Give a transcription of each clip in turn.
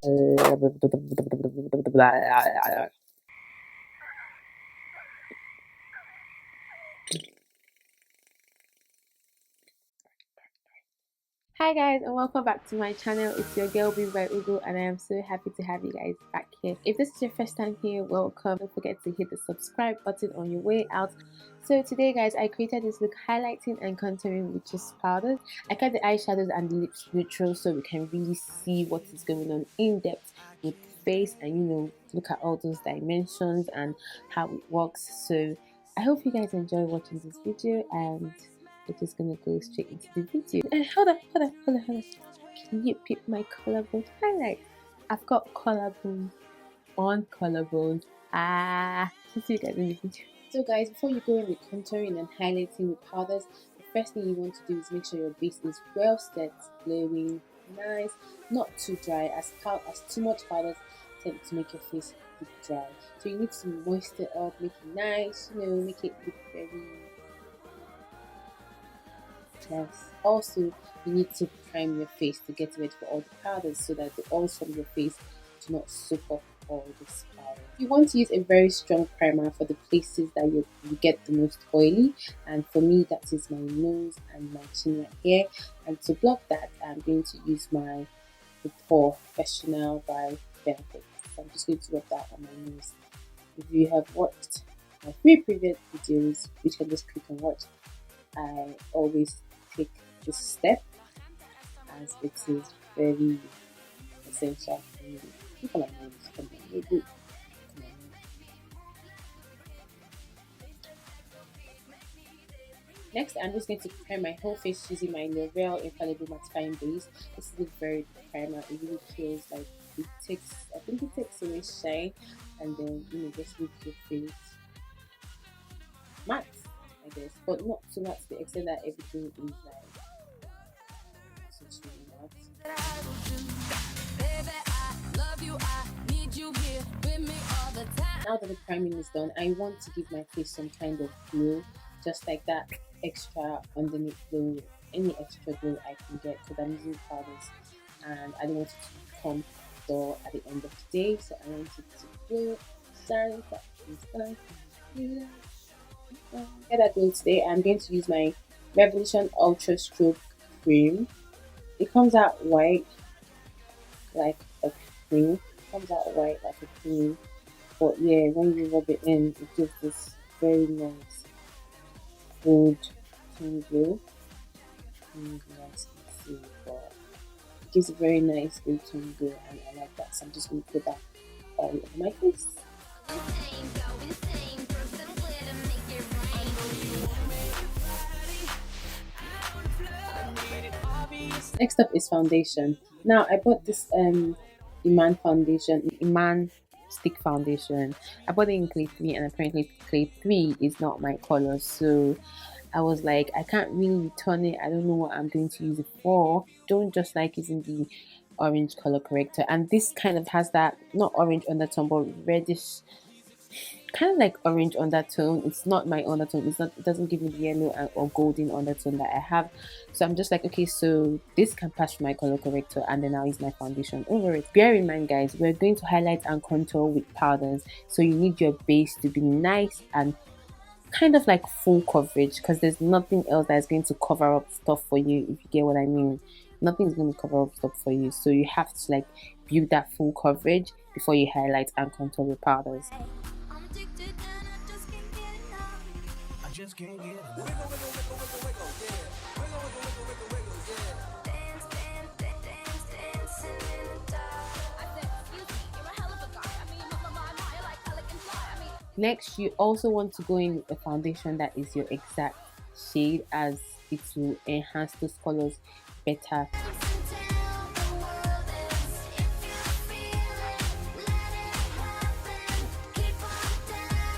Hi guys and welcome back to my channel. It's your girl Be by Ugo and I am so happy to have you guys back here. If this is your first time here, welcome. Don't forget to hit the subscribe button on your way out. So today guys, I created this look highlighting and contouring with just powders. I kept the eyeshadows and the lips neutral so we can really see what is going on in depth with the face and look at all those dimensions and how it works. So I hope you guys enjoy watching this video and we're just gonna go straight into the video. Hold on. Can you pick my collarbone highlight? I've got collarbone on collarbone. See you guys in the video. So guys, before you go in with contouring and highlighting with powders, the first thing you want to do is make sure your base is well set, glowing, nice, not too dry, as too much powders tend to make your face look dry. So you need to moisten it up, make it nice, make it look very nice. Also, you need to prime your face to get ready for all the powders so that the oils from your face do not soak up all this powder. You want to use a very strong primer for the places that you get the most oily, and for me that is my nose and my chin right here. And to block that, I'm going to use my Pore Professional by Benefit. So I'm just going to rub that on my nose. If you have watched my 3 previous videos, which you can just click and watch, I always take this step as it is very essential for you. People are nice. Come on. Next, I'm just going to prime my whole face using my L'Oreal Infallible Mattifying Base. This is a very good primer. It really feels like I think it takes away shine and then just make your face matte, I guess, but not so much to the extent that everything is like essentially matte. Now that the priming is done, I want to give my face some kind of glow, just like that extra underneath glow, any extra glow I can get, because I'm using powders and I don't want it to become dull at the end of the day, so I want it to glow. Get that glow today. I'm going to use my Revolution Ultra Stroke Cream. It comes out white like a cream. But yeah, when you rub it in, it gives this very nice gold tone glow. You guys can see, but it gives a very nice gold tone glow, and I like that. So I'm just going to put that all over my face. Next up is foundation. Now I bought this Iman stick foundation. I bought it in clay 3 and apparently clay 3 is not my color, so I was like, I can't really return it. I don't know what I'm going to use it for. Don't just like using the orange color corrector, and this kind of has that not orange undertone but reddish, kind of like orange undertone. It's not my undertone. It doesn't give me the yellow or golden undertone that I have. So I'm just like, okay, so this can pass my color corrector, and then I'll use my foundation over it. Bear in mind guys, we're going to highlight and contour with powders, so you need your base to be nice and kind of like full coverage, because there's nothing else that's going to cover up stuff for you, if you get what I mean. Nothing's going to cover up stuff for you, so you have to like build that full coverage before you highlight and contour with powders. Next, you also want to go in with a foundation that is your exact shade, as it will enhance those colors better.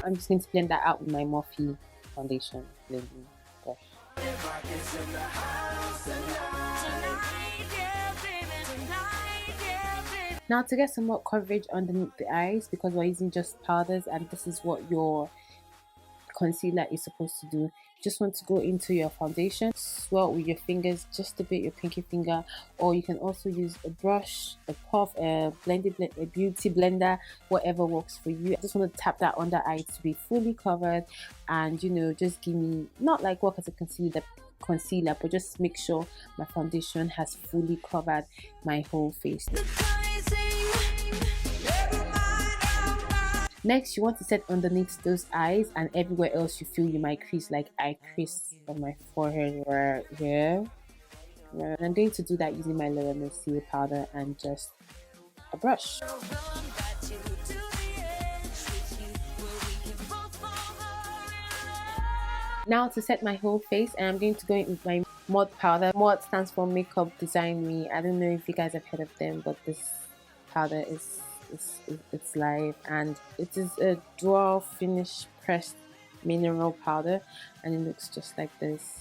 I'm just going to blend that out with my Morphe foundation blending brush. Now to get some more coverage underneath the eyes, because we're using just powders and this is what your concealer is supposed to do, just want to go into your foundation, swirl with your fingers just a bit, your pinky finger, or you can also use a brush, a puff, a a beauty blender, whatever works for you. I just want to tap that under eye to be fully covered, and you know, just give me, not like work as a concealer, but just make sure my foundation has fully covered my whole face. Next, you want to set underneath those eyes and everywhere else you feel you might crease, like I crease on my forehead right here. And I'm going to do that using my Laura Mercier powder and just a brush. Now to set my whole face, and I'm going to go in with my Mod powder. Mod stands for Makeup Design Me. I don't know if you guys have heard of them, but this powder is it's live, and it is a dual finish pressed mineral powder, and it looks just like this.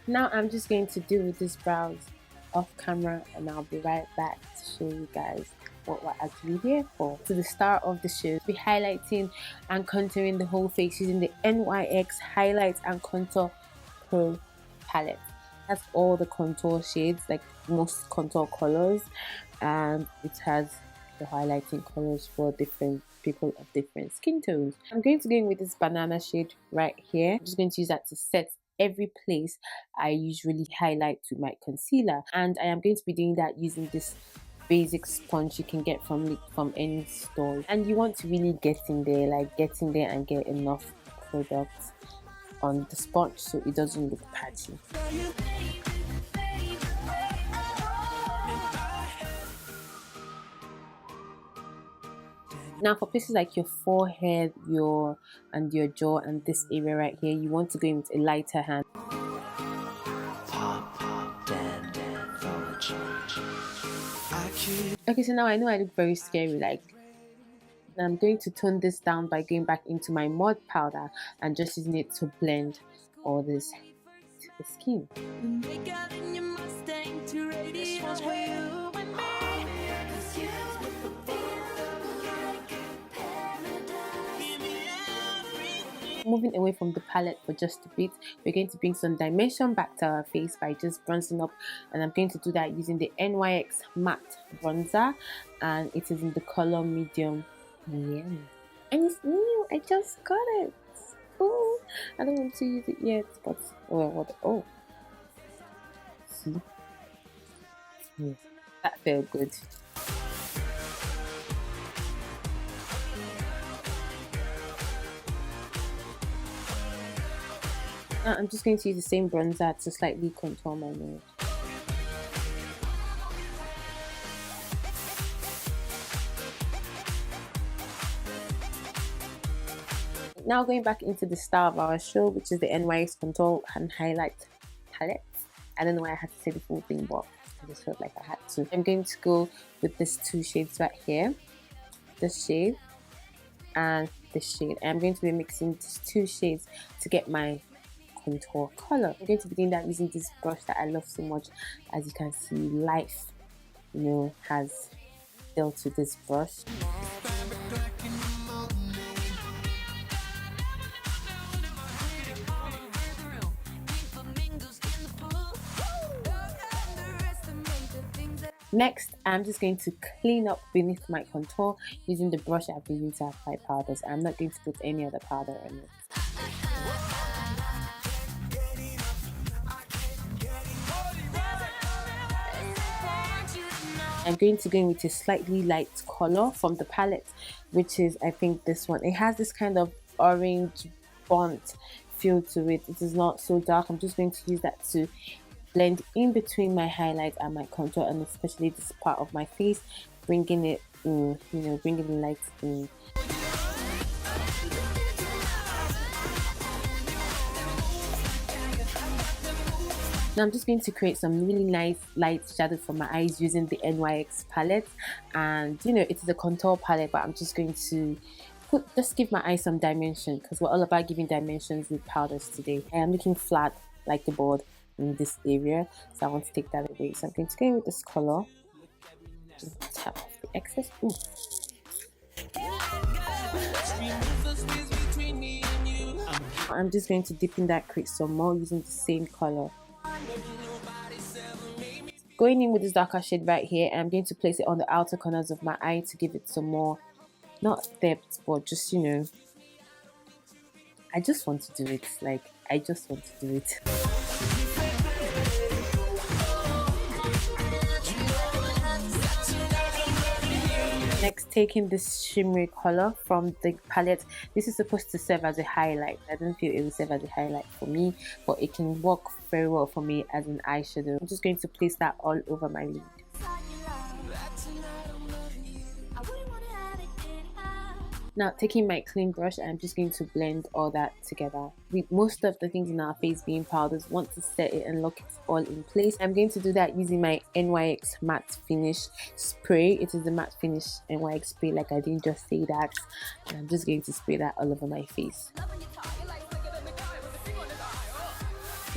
Now I'm just going to do this brows off camera, and I'll be right back to show you guys what we're actually here for. To the start of the show, be highlighting and contouring the whole face using the NYX Highlight and Contour Pro palette. That's all the contour shades, like most contour colors, and it has the highlighting colors for different people of different skin tones. I'm going to go in with this banana shade right here. I'm just going to use that to set every place I usually highlight with my concealer, and I am going to be doing that using this basic sponge you can get from any store. And you want to really get in there, and get enough products on the sponge so it doesn't look patchy. Now for places like your forehead, your jaw, and this area right here, you want to go in with a lighter hand. Okay, so now I know I look very scary, I'm going to tone this down by going back into my Mod powder and just using it to blend all this to the skin. Moving away from the palette for just a bit, we're going to bring some dimension back to our face by just bronzing up, and I'm going to do that using the NYX matte bronzer, and it is in the color medium. Yeah, and it's new. I just got it. Oh, I don't want to use it yet, but oh, see, yeah, that felt good. I'm just going to use the same bronzer to slightly contour my nose. Now going back into the star of our show, which is the NYX Contour and Highlight palette. I don't know why I had to say the full thing, but I just felt like I had to. I'm going to go with these two shades right here. This shade and this shade. I'm going to be mixing these two shades to get my contour color. I'm going to be doing that using this brush that I love so much. As you can see, life, has dealt with this brush. Next, I'm just going to clean up beneath my contour using the brush I've been using to apply powders. I'm not going to put any other powder on it. I'm going to go in with a slightly light color from the palette, which is, I think, this one. It has this kind of orange burnt feel to it. It is not so dark. I'm just going to use that to blend in between my highlight and my contour, and especially this part of my face, bringing it in, bringing the light in. Now I'm just going to create some really nice light shadow for my eyes using the NYX palette, and it is a contour palette, but I'm just going to just give my eyes some dimension, because we're all about giving dimensions with powders today. I am looking flat like the board in this area, so I want to take that away. So I'm going to go in with this color Just tap off the excess. Ooh. I'm just going to dip in that crease some more using the same color. Going in with this darker shade right here, I'm going to place it on the outer corners of my eye to give it some more, not depth, but just, you know, I just want to do it. Like, I just want to do it. Next, taking this shimmery color from the palette. This is supposed to serve as a highlight. I don't feel it will serve as a highlight for me, but it can work very well for me as an eyeshadow. I'm just going to place that all over my lid. Now, taking my clean brush, I'm just going to blend all that together. With most of the things in our face being powders, want to set it and lock it all in place. I'm going to do that using my NYX Matte Finish Spray. It is the Matte Finish NYX Spray, like I didn't just say that. And I'm just going to spray that all over my face.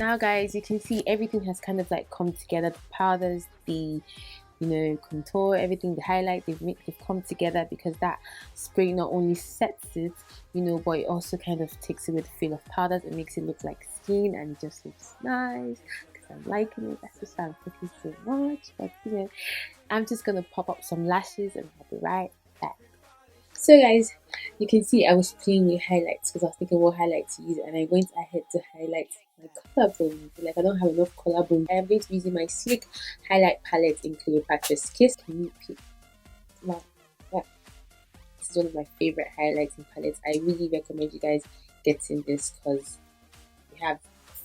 Now guys, you can see everything has kind of like come together. The powders, the contour, everything, the highlight, they've come together because that spray not only sets it, but it also kind of takes away the feel of powders. It makes it look like skin and it just looks nice because I'm liking it. That's just why I'm cooking so much. But I'm just gonna pop up some lashes and I'll be right back. So guys, you can see I was playing with highlights because I was thinking what highlight to use, and I went ahead to highlight my collarbone. Like, I don't have enough collarbone. I am going to be using my Sleek highlight palette in Cleopatra's Kiss. Can you pick? Wow. Yeah. This is one of my favorite highlighting palettes. I really recommend you guys getting this because we have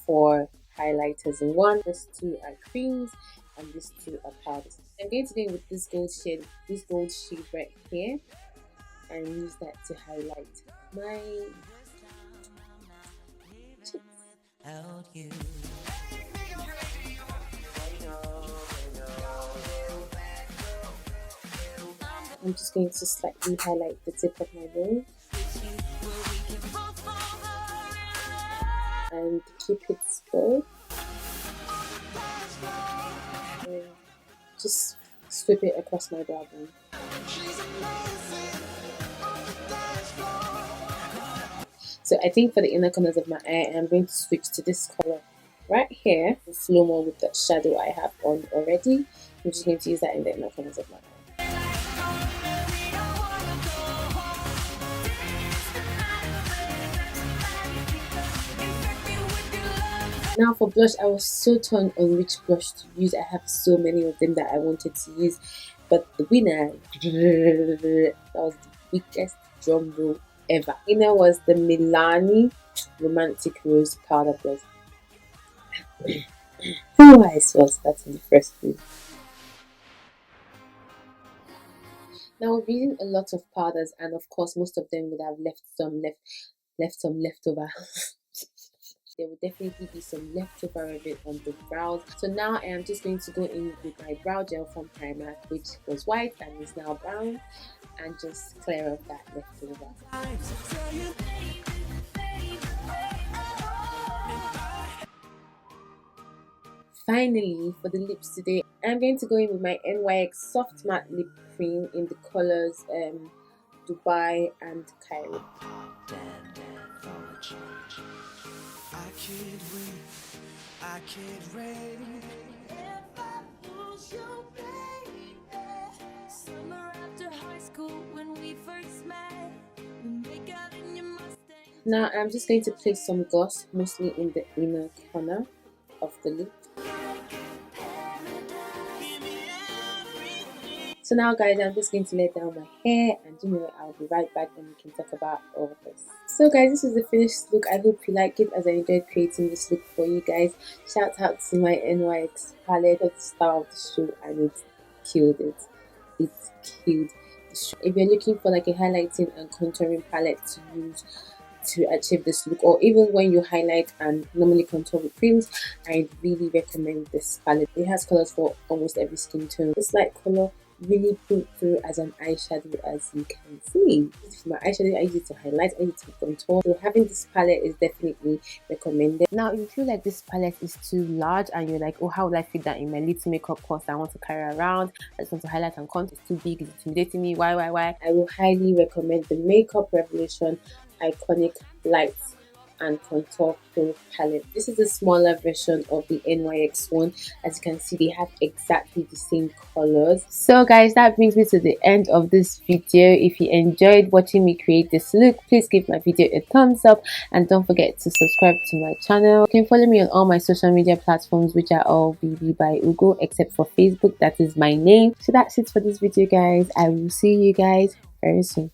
4 highlighters in one. These 2 are creams and these 2 are powders. I'm going to go in with this gold shade right here, and use that to highlight my cheeks. I'm just going to slightly highlight the tip of my nose and the Cupid's bow, and just sweep it across my brow bone. So I think for the inner corners of my eye, I'm going to switch to this color right here, the flow more with the shadow I have on already. I'm just going to use that in the inner corners of my eye. Now for blush, I was so torn on which blush to use. I have so many of them that I wanted to use, but the winner, that was the weakest drum roll ever. Winner was the Milani Romantic Rose Powder Blush. Oh, I saw that in the first place. Now we're using a lot of powders, and of course most of them would have left some leftover. There will definitely be some leftover of it on the brows. So now I am just going to go in with my brow gel from Primark, which was white and is now brown, and just clear off that leftover. Finally, for the lips today, I'm going to go in with my NYX Soft Matte Lip Cream in the colors Dubai and Cairo. I can't wait. If I lose you, baby. Summer after high school when we first met. We make out in your Mustang. Now I'm just going to place some gloss, mostly in the inner corner of the lip. So now guys, I'm just going to lay down my hair, and I'll be right back and we can talk about all of this. So guys, this is the finished look. I hope you like it as I enjoyed creating this look for you guys. Shout out to my NYX palette at the start of the show, and it killed it. It killed the show. If you're looking for like a highlighting and contouring palette to use to achieve this look, or even when you highlight and normally contour with creams, I really recommend this palette. It has colors for almost every skin tone. This light color really pull through as an eyeshadow, as you can see. For my eyeshadow, I use it to highlight, I use it to contour. So having this palette is definitely recommended. Now, if you feel like this palette is too large and you're like, oh, how will I fit that in my little makeup purse I want to carry around? I just want to highlight and contour. It's too big, it's intimidating me. Why? I will highly recommend the Makeup Revolution Iconic Lights and Contour Pro palette. This is a smaller version of the NYX one. As you can see, they have exactly the same colors. So guys, that brings me to the end of this video. If you enjoyed watching me create this look, please give my video a thumbs up and don't forget to subscribe to my channel. You can follow me on all my social media platforms, which are all BB by Ugo, except for Facebook. That is my name. So that's it for this video, guys. I will see you guys very soon.